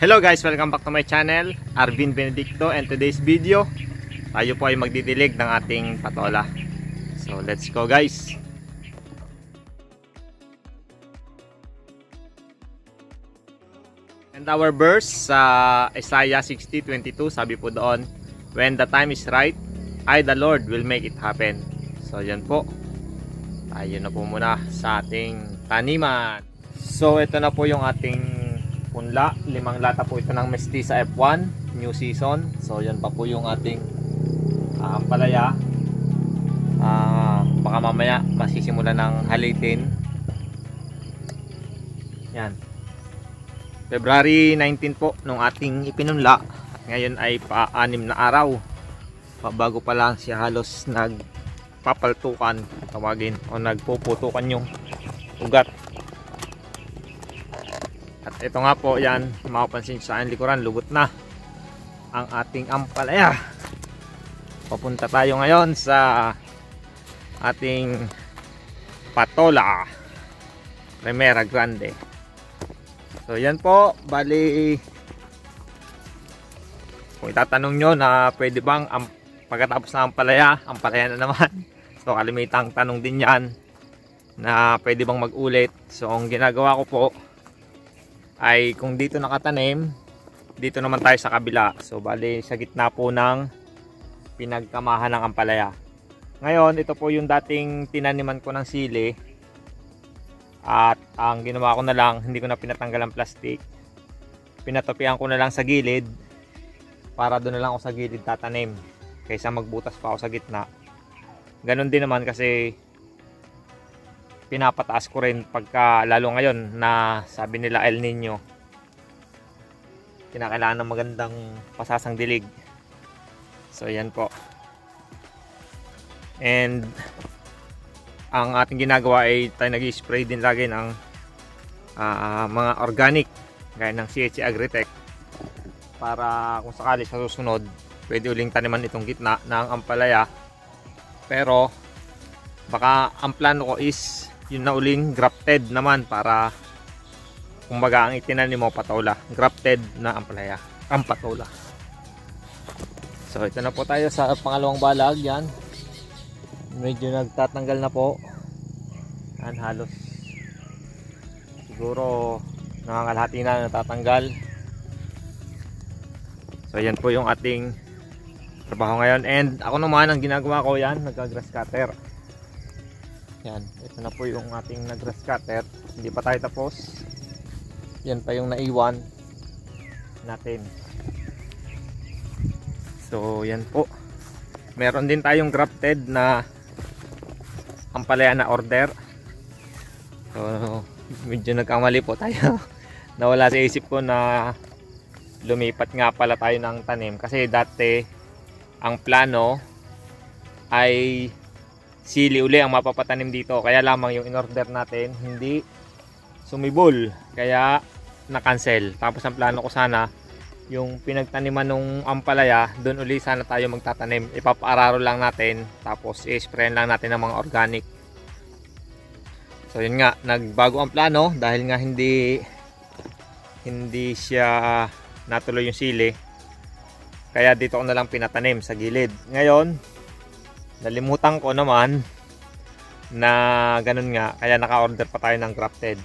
Hello guys, welcome back to my channel, Arvin Benedicto, and today's video tayo po ay magdidilig ng ating patola. So let's go guys. And our verse sa Isaiah 60:22, sabi po doon, when the time is right, I the Lord will make it happen. So yan po, tayo na po muna sa ating taniman. So ito na po yung ating punla, 5 lata po ito ng Mestiza F1 new season. So yan pa po yung ating ampalaya. Baka mamaya masisimula ng halitin. Yan, February 19 po nung ating ipinunla. Ngayon ay pa-6 na araw, bago pa lang siya halos nagpapaltukan, tawagin, o nagpuputukan yung ugat. At ito nga po, yan, mapapansin sa aking likuran, lubot na ang ating ampalaya. Papunta tayo ngayon sa ating patola Primera Grande. So yan po, bali, kung itatanong nyo na pwede bang pagkatapos ng ampalaya na naman. So kalimitang tanong din yan na pwede bang mag-ulit. So ang ginagawa ko po ay kung dito nakatanim, dito naman tayo sa kabila. So bali sa gitna po ng pinagkamahan ng ampalaya. Ngayon ito po yung dating tinaniman ko ng sili. At ang ginawa ko na lang, hindi ko na pinatanggal ang plastic. Pinatopian ko na lang sa gilid, para doon na lang ako sa gilid tatanim, kaysa magbutas pa ako sa gitna. Ganon din naman kasi pinapataas ko rin pagka, lalo ngayon na sabi nila El Nino, kinakailangan ng magandang pasasang dilig. So yan po. And ang ating ginagawa ay tayo nag-spray din lagi ng mga organic gaya ng CHC Agritech, para kung sakali sa susunod pwede uling taniman itong gitna ng ampalaya. Pero baka ang plano ko is yun na uling grafted naman, para kumbaga ang itinanim mo patola, grafted na ampalaya, ang patola. So ito na po tayo sa pangalawang balag. Yan, medyo nagtatanggal na po. Yan, halos siguro nangangalhati na natatanggal. So yan po yung ating trabaho ngayon. And ako naman, ang ginagawa ko, yan, nagka-grass cutter. Yan, ito na po yung ating nag-grass cutter. Hindi pa tayo tapos. Yan pa yung naiwan natin. So yan po. Meron din tayong grafted na ampalaya na order. So medyo nagkamali po tayo. Nawala sa isip ko na lumipat nga pala tayo ng tanim. Kasi dati ang plano ay sili uli ang mapapatanim dito, kaya lamang yung in-order natin hindi sumibol, kaya na-cancel. Tapos ang plano ko sana yung pinagtaniman nung ampalaya, doon uli sana tayo magtatanim. Ipapaararo lang natin, tapos i-sprayin lang natin ng mga organic. So yun nga, nagbago ang plano dahil nga hindi siya natuloy yung sili, kaya dito ko na lang pinatanim sa gilid. Ngayon nalimutan ko naman na ganun nga, kaya naka-order pa tayo ng grafted.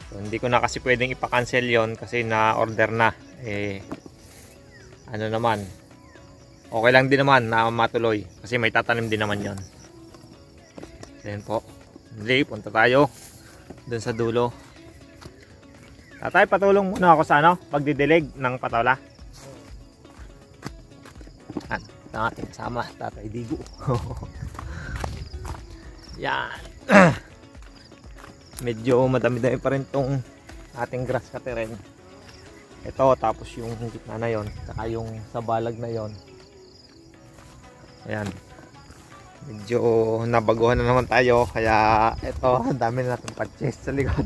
So, hindi ko na kasi pwedeng ipa-cancel yon kasi na-order na. Ano naman, okay lang din naman na matuloy kasi may tatanim din naman yon. Ayan po. Hindi, punta tayo dun sa dulo. Tatay, patulong muna ako sa pagdidilig ng patola. Ang ating kasama, Tatay Digo. Yan. Medyo madami-dami pa rin tong ating grass cutter rin. Ito, tapos yung gitna na yon, saka yung sa balag na yon. Ayan, medyo nabaguhan na naman tayo, kaya ito, ang dami na natin patches sa likod.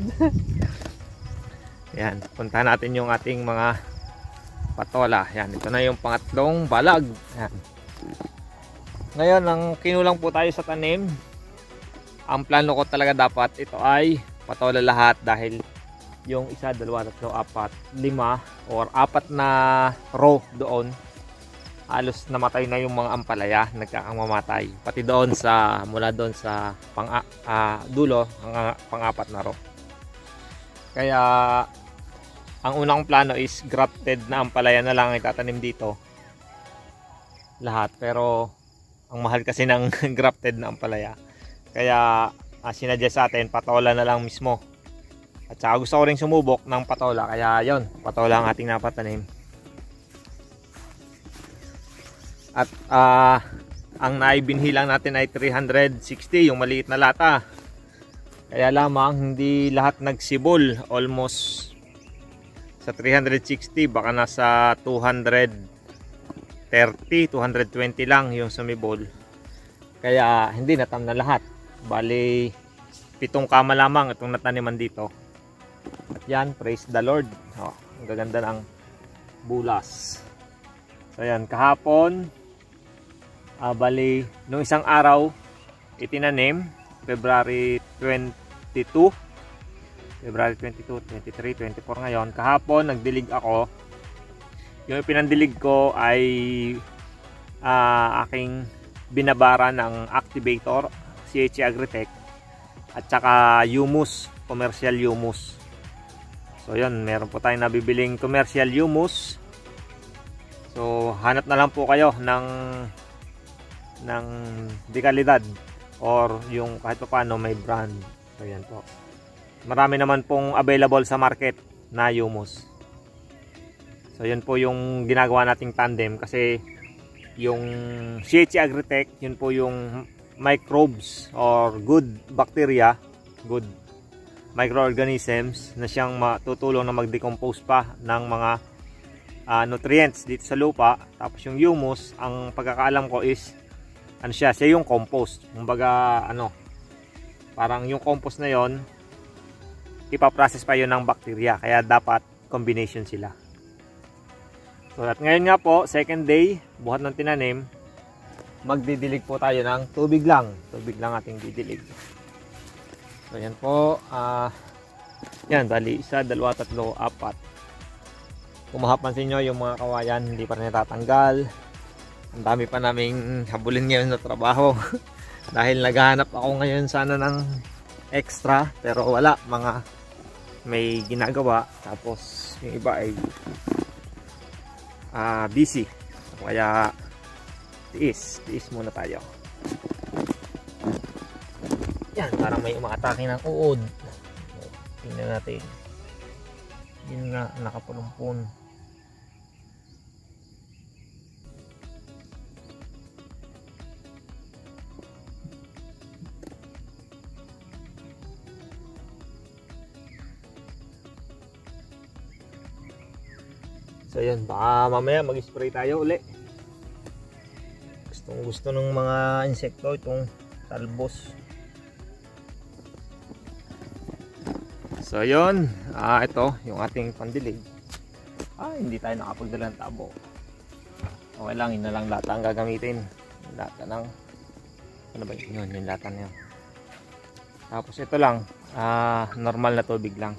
Ayan, punta natin yung ating mga patola. Ayan, ito na yung pangatlong balag. Ayan. Ngayon, ang kinulang po tayo sa tanim, ang plano ko talaga dapat ito ay patola lahat, dahil yung isa, dalawa, tatlo, apat, lima, or 4 na row doon, halos namatay na yung mga ampalaya, nagkakamamatay. Pati doon sa, mula doon sa dulo, ang pang-4 na row. Kaya ang unang plano is grafted na ampalaya na lang itatanim dito. Lahat, pero ang mahal kasi ng grafted na ampalaya. Kaya sinadya sa atin, patola na lang mismo. At saka gusto ko rin sumubok ng patola, kaya yon, patola ang ating napatanim. At ang naibinhi lang natin ay 360, yung maliit na lata. Kaya lamang hindi lahat nagsibol. Almost sa 360, baka nasa 230, 220 lang yung sumibol. Kaya hindi natam na lahat. Bali 7 kama lamang itong nataniman dito. At yan, praise the Lord. Ang gaganda ng bulas. So yan, kahapon, bali nung isang araw itinanim, February 22, 23, 24 ngayon. Kahapon nagdilig ako. Yung pinandilig ko ay aking binabara ng activator, CH Agritech, at saka humus, commercial humus. So yun, meron po tayong nabibiling commercial humus. So hanap na lang po kayo ng dekalidad or yung kahit pa paano may brand. So yan po. Marami naman pong available sa market na humus. So yun po yung ginagawa nating tandem, kasi yung CH Agritech, yun po yung microbes or good bacteria, good microorganisms na siyang matutulong na mag-decompose pa ng mga nutrients dito sa lupa. Tapos yung humus, ang pagkakaalam ko is siya yung compost. Kumbaga parang yung compost na yon, ipaprocess pa yon ng bacteria, kaya dapat combination sila. So at ngayon nga po, second day, buhat ng tinanim, magdidilig po tayo ng tubig lang ating didilig. So yan po, yan, bali 1, 2, 3, 4. Kung mapapansin nyo, yung mga kawayan hindi pa rin natatanggal. Ang dami pa naming habulin ngayon na trabaho. Dahil naghahanap ako ngayon sana ng extra, pero wala, mga may ginagawa. Tapos yung iba ay busy. Kaya tiis muna tayo. Yan, parang may umaatake ng uod. Tingnan natin. Yun nga, nakapulumpun. So yan, baka mamaya mag-spray tayo uli. Gusto ng mga insekto itong talbos. So yun, ito yung ating pandilig. Hindi tayo nakapagdala ng tabo. Okay lang, yun na lang lata ang gagamitin. Yung lata ng, ano ba yun? Yung lata na yun. Tapos ito lang, normal na tubig lang.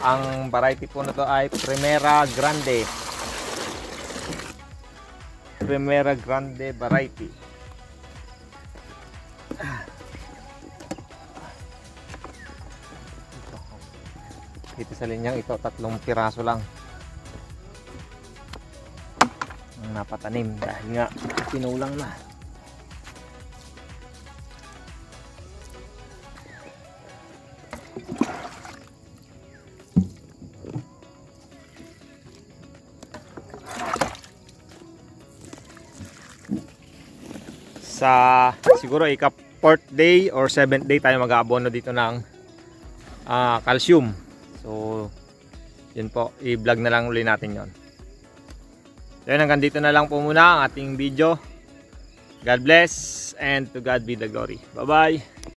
Ang variety po na to ay Primera Grande. Primera Grande variety. Dito sa linyang ito, 3 piraso lang ang napatanim dahil nga pinulang na. Sa siguro ika-4th day or 7th day tayo mag-aabono dito ng calcium. So yun po, i-vlog na lang uli natin yon. So yun, hanggang dito na lang po muna ang ating video. God bless and to God be the glory. Bye bye.